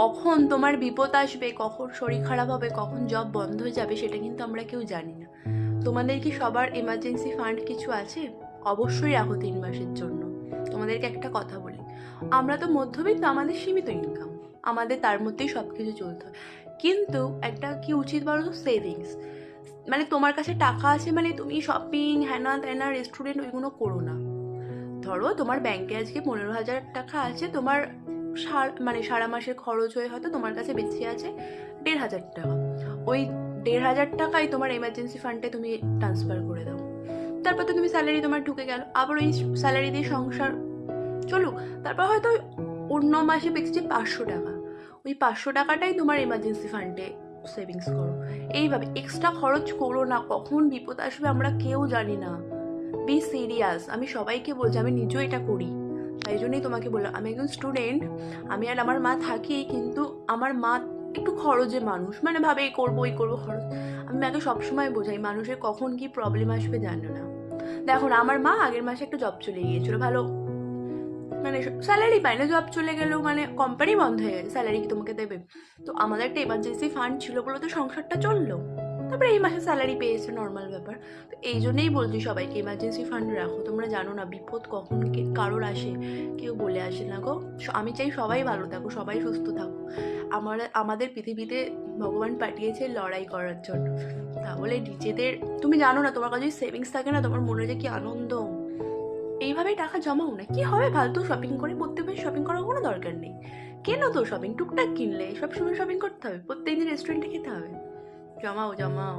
কখন তোমার বিপদ আসবে, কখন শরীর খারাপ হবে, কখন জব বন্ধ হয়ে যাবে, সেটা কিন্তু আমরা কেউ জানি না। তোমাদের কি সবার এমার্জেন্সি ফান্ড কিছু আছে? অবশ্যই রাখো 3 মাসের জন্য। তোমাদেরকে একটা কথা বলি, আমরা তো মধ্যবিত্ত, আমাদের সীমিত ইনকাম, আমাদের তার মধ্যেই সব কিছু চলতে হয়। কিন্তু একটা কি উচিত বলো তো, সেভিংস। মানে তোমার কাছে টাকা আছে মানে তুমি শপিং হ্যানা ত্যানা রেস্টুরেন্ট ওইগুলো করো না। ধরো তোমার ব্যাংকে আজকে 15,000 টাকা আছে, তোমার মানে সারা মাসের খরচ হয়ে হয়তো তোমার কাছে বেঁচে আছে 1,500 টাকা। ওই 1,500 টাকাই তোমার এমার্জেন্সি ফান্ডে তুমি ট্রান্সফার করে দাও। তারপর তো তুমি স্যালারি তোমার ঢুকে গেল, আবার ওই স্যালারি দিয়ে সংসার চলুক। তারপর হয়তো অন্য মাসে বেঁচেছে 500 টাকা, ওই 500 টাকাটাই তোমার এমার্জেন্সি ফান্ডে সেভিংস করো। এইভাবে এক্সট্রা খরচ করো না, কখন বিপদ আসবে আমরা কেউ জানি না। বি সিরিয়াস, আমি সবাইকে বলছি, আমি নিজেও এটা করি। তাই জন্যই তোমাকে বললাম, আমি একজন স্টুডেন্ট, আমি আর আমার মা থাকি, কিন্তু আমার মা একটু খরচে মানুষ, মানে ভাবে এই করবো এই করবো খরচ। আমি মাকে সবসময় বোঝাই মানুষের কখন কি প্রবলেম আসবে জানো না। দেখো না, আমার মা আগের মাসে একটা জব চলে গিয়েছিল, ভালো মানে স্যালারি পায় না, জব চলে গেলেও মানে কোম্পানি বন্ধ হয়ে গেছে, স্যালারি কি তোমাকে দেবে? তো আমাদের একটা এমার্জেন্সি ফান্ড ছিল বলে তো সংসারটা চললো। তারপরে এই মাসে স্যালারি পেয়েছে, নর্মাল ব্যাপার। তো এই জন্যই বলছি সবাইকে এমার্জেন্সি ফান্ড রাখো, তোমরা জানো না বিপদ কখন কারোর আসে, কেউ বলে আসে না গো। আমি চাই সবাই ভালো থাকো, সবাই সুস্থ থাকো। আমাদের পৃথিবীতে ভগবান পাঠিয়েছে লড়াই করার জন্য। তাহলে নিজেদের, তুমি জানো না তোমার কাছে সেভিংস থাকে না, তোমার মনে যে কি আনন্দ। এইভাবেই টাকা জমাও না, কি হবে ফালতু শপিং করে, প্রত্যেকদিন শপিং করার কোনো দরকার নেই। কেন তো শপিং টুকটাক কিনলে, সবসময় শপিং করতে হবে? প্রত্যেকদিন রেস্টুরেন্টে খেতে হবে? জমাও জমাও।